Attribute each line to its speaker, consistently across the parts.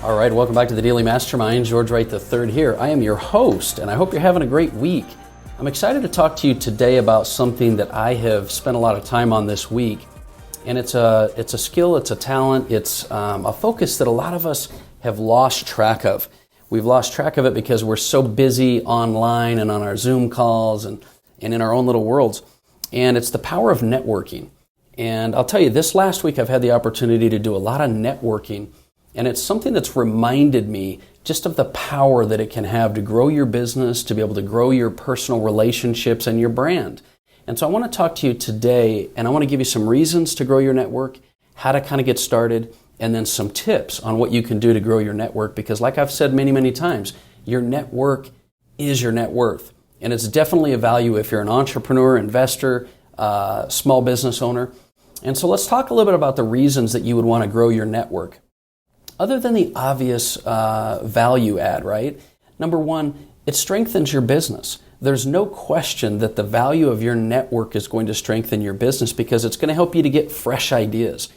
Speaker 1: All right, welcome back to the Daily Mastermind. George Wright III here. I am your host, and I hope you're having a great week. I'm excited to talk to you today about something that I have spent a lot of time on this week, and it's a skill, it's a talent, it's a focus that a lot of us have lost track of. We've lost track of it because we're so busy online and on our Zoom calls and in our own little worlds, and it's the power of networking. And I'll tell you, this last week I've had the opportunity to do a lot of networking. And it's something that's reminded me just of the power that it can have to grow your business, to be able to grow your personal relationships and your brand. And so I want to talk to you today, and I want to give you some reasons to grow your network, how to kind of get started, and then some tips on what you can do to grow your network. Because like I've said many, many times, your network is your net worth. And it's definitely a value if you're an entrepreneur, investor, small business owner. And so let's talk a little bit about the reasons that you would want to grow your network. Other than the obvious value add, right? Number one, it strengthens your business. There's no question that the value of your network is going to strengthen your business because it's going to help you to get fresh ideas.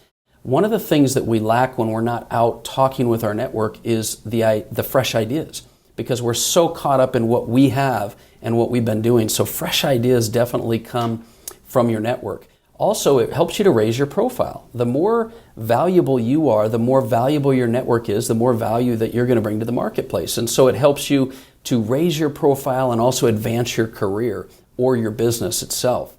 Speaker 1: One of the things that we lack when we're not out talking with our network is the fresh ideas, because we're so caught up in what we have and what we've been doing. So fresh ideas definitely come from your network. Also, it helps you to raise your profile. The more valuable you are, the more valuable your network is, the more value that you're going to bring to the marketplace. And so it helps you to raise your profile and also advance your career or your business itself.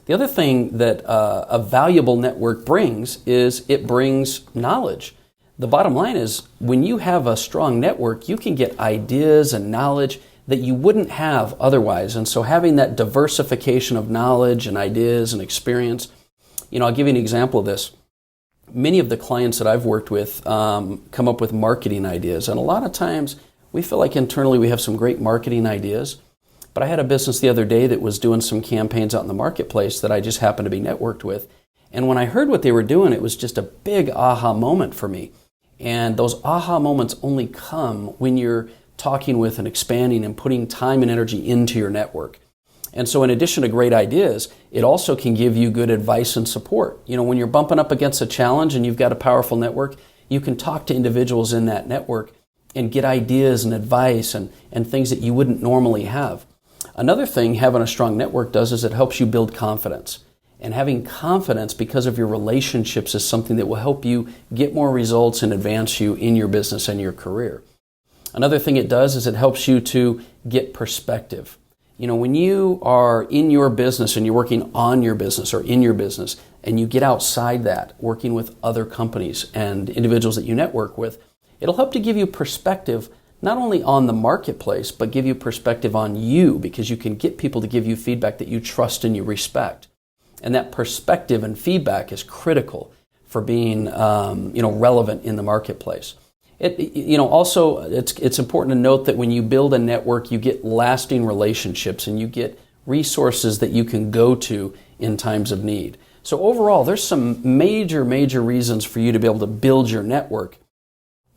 Speaker 1: The other thing that a valuable network brings is it brings knowledge. The bottom line is when you have a strong network, you can get ideas and knowledge that you wouldn't have otherwise. And so having that diversification of knowledge and ideas and experience, I'll give you an example of this. Many of the clients that I've worked with come up with marketing ideas. And a lot of times we feel like internally we have some great marketing ideas. But I had a business the other day that was doing some campaigns out in the marketplace that I just happened to be networked with. And when I heard what they were doing, it was just a big aha moment for me. And those aha moments only come when you're talking with and expanding and putting time and energy into your network. And so in addition to great ideas, it also can give you good advice and support. When you're bumping up against a challenge and you've got a powerful network, you can talk to individuals in that network and get ideas and advice and things that you wouldn't normally have. Another thing having a strong network does is it helps you build confidence. And having confidence because of your relationships is something that will help you get more results and advance you in your business and your career. Another thing it does is it helps you to get perspective. When you are in your business and you're working on your business or in your business and you get outside that, working with other companies and individuals that you network with, it'll help to give you perspective not only on the marketplace, but give you perspective on you, because you can get people to give you feedback that you trust and you respect. And that perspective and feedback is critical for being relevant in the marketplace. Also, it's important to note that when you build a network, you get lasting relationships and you get resources that you can go to in times of need. So overall, there's some major reasons for you to be able to build your network.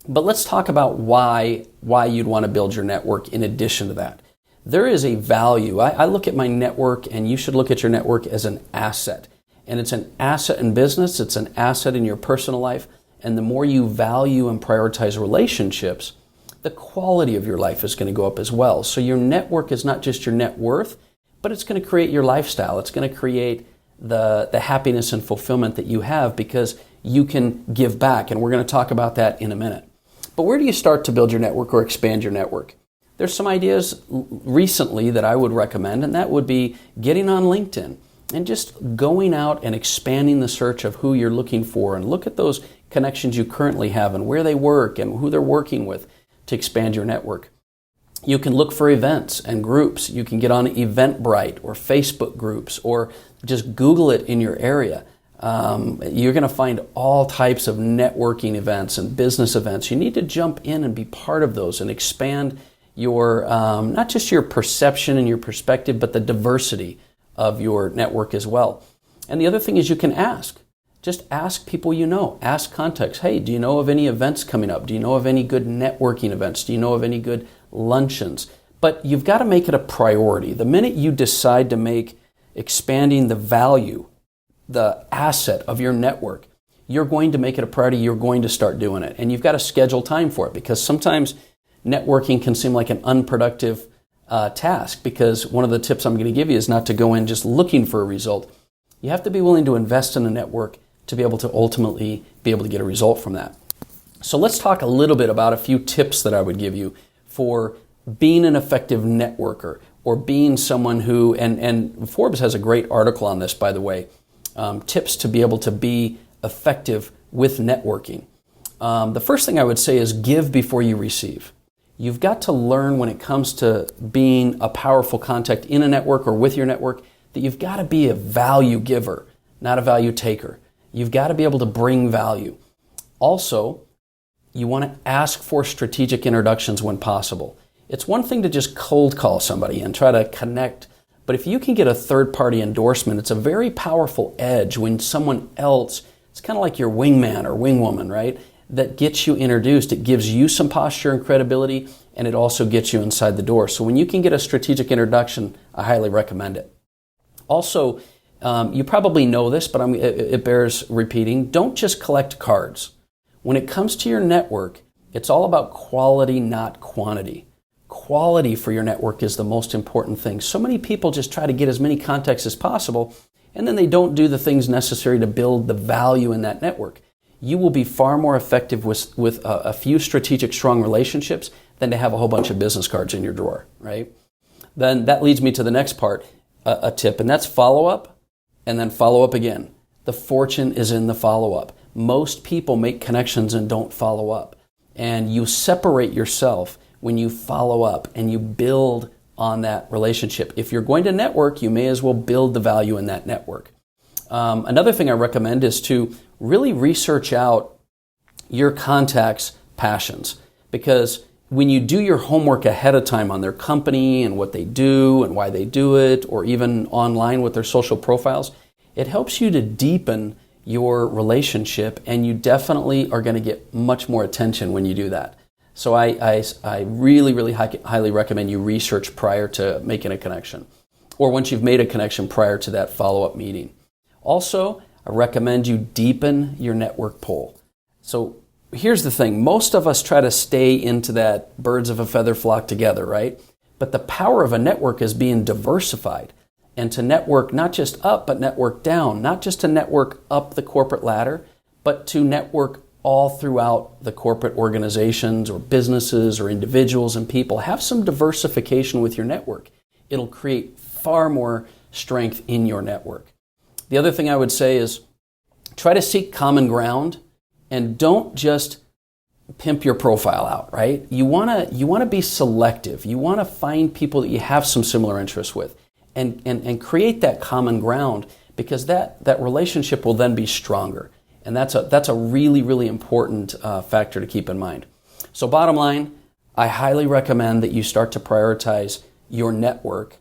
Speaker 1: But let's talk about why you'd want to build your network in addition to that. There is a value. I look at my network, and you should look at your network as an asset. And it's an asset in business. It's an asset in your personal life. And the more you value and prioritize relationships, the quality of your life is going to go up as well. So your network is not just your net worth, but it's going to create your lifestyle. It's going to create the happiness and fulfillment that you have because you can give back. And we're going to talk about that in a minute. But where do you start to build your network or expand your network? There's some ideas recently that I would recommend, and that would be getting on LinkedIn and just going out and expanding the search of who you're looking for, and look at those connections you currently have and where they work and who they're working with to expand your network. You can look for events and groups. You can get on Eventbrite or Facebook groups, or just Google it in your area. You're going to find all types of networking events and business events. You need to jump in and be part of those and expand your, not just your perception and your perspective, but the diversity of your network as well. And the other thing is you can ask. Just ask people you know. Ask contacts. Hey, do you know of any events coming up? Do you know of any good networking events? Do you know of any good luncheons? But you've got to make it a priority. The minute you decide to make expanding the value, the asset of your network, you're going to make it a priority. You're going to start doing it. And you've got to schedule time for it, because sometimes networking can seem like an unproductive task, because one of the tips I'm going to give you is not to go in just looking for a result. You have to be willing to invest in a network to be able to ultimately be able to get a result from that. So let's talk a little bit about a few tips that I would give you for being an effective networker, or being someone who, and Forbes has a great article on this, by the way, tips to be able to be effective with networking. The first thing I would say is give before you receive. You've got to learn, when it comes to being a powerful contact in a network or with your network, that you've got to be a value giver, not a value taker. You've got to be able to bring value. Also, you want to ask for strategic introductions when possible. It's one thing to just cold call somebody and try to connect, but if you can get a third-party endorsement, it's a very powerful edge when someone else, it's kind of like your wingman or wingwoman, right? That gets you introduced. It gives you some posture and credibility, and it also gets you inside the door. So when you can get a strategic introduction, I highly recommend it. Also, you probably know this, but it bears repeating. Don't just collect cards. When it comes to your network, it's all about quality, not quantity. Quality for your network is the most important thing. So many people just try to get as many contacts as possible, and then they don't do the things necessary to build the value in that network. You will be far more effective with a few strategic, strong relationships than to have a whole bunch of business cards in your drawer, right? Then that leads me to the next part, a tip, and that's follow up, and then follow up again. The fortune is in the follow up. Most people make connections and don't follow up. And you separate yourself when you follow up and you build on that relationship. If you're going to network, you may as well build the value in that network. Another thing I recommend is to really research out your contacts' passions, because when you do your homework ahead of time on their company and what they do and why they do it, or even online with their social profiles, it helps you to deepen your relationship, and you definitely are going to get much more attention when you do that. So I really highly recommend you research prior to making a connection, or once you've made a connection prior to that follow-up meeting. Also, I recommend you deepen your network pool. So here's the thing. Most of us try to stay into that birds of a feather flock together, right? But the power of a network is being diversified, and to network not just up, but network down, not just to network up the corporate ladder, but to network all throughout the corporate organizations or businesses or individuals and people. Have some diversification with your network. It'll create far more strength in your network. The other thing I would say is try to seek common ground, and don't just pimp your profile out, right? You want to be selective. You want to find people that you have some similar interests with, and create that common ground, because that relationship will then be stronger. And that's a really important factor to keep in mind. So bottom line, I highly recommend that you start to prioritize your network,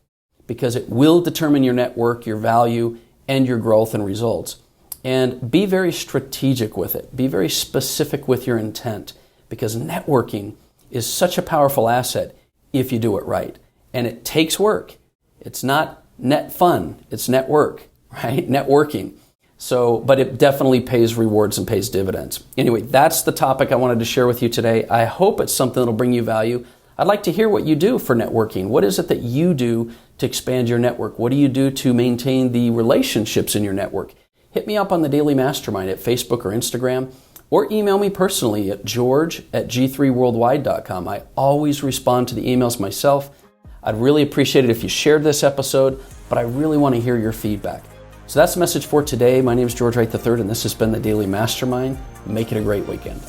Speaker 1: because it will determine your network, your value, and your growth and results. And be very strategic with it. Be very specific with your intent, because networking is such a powerful asset if you do it right. And it takes work. It's not net fun, it's network, right? Networking. So, but it definitely pays rewards and pays dividends. Anyway, that's the topic I wanted to share with you today. I hope it's something that'll bring you value. I'd like to hear what you do for networking. What is it that you do to expand your network? What do you do to maintain the relationships in your network? Hit me up on the Daily Mastermind at Facebook or Instagram, or email me personally at george@g3worldwide.com. I always respond to the emails myself. I'd really appreciate it if you shared this episode, but I really want to hear your feedback. So that's the message for today. My name is George Wright III, and this has been the Daily Mastermind. Make it a great weekend.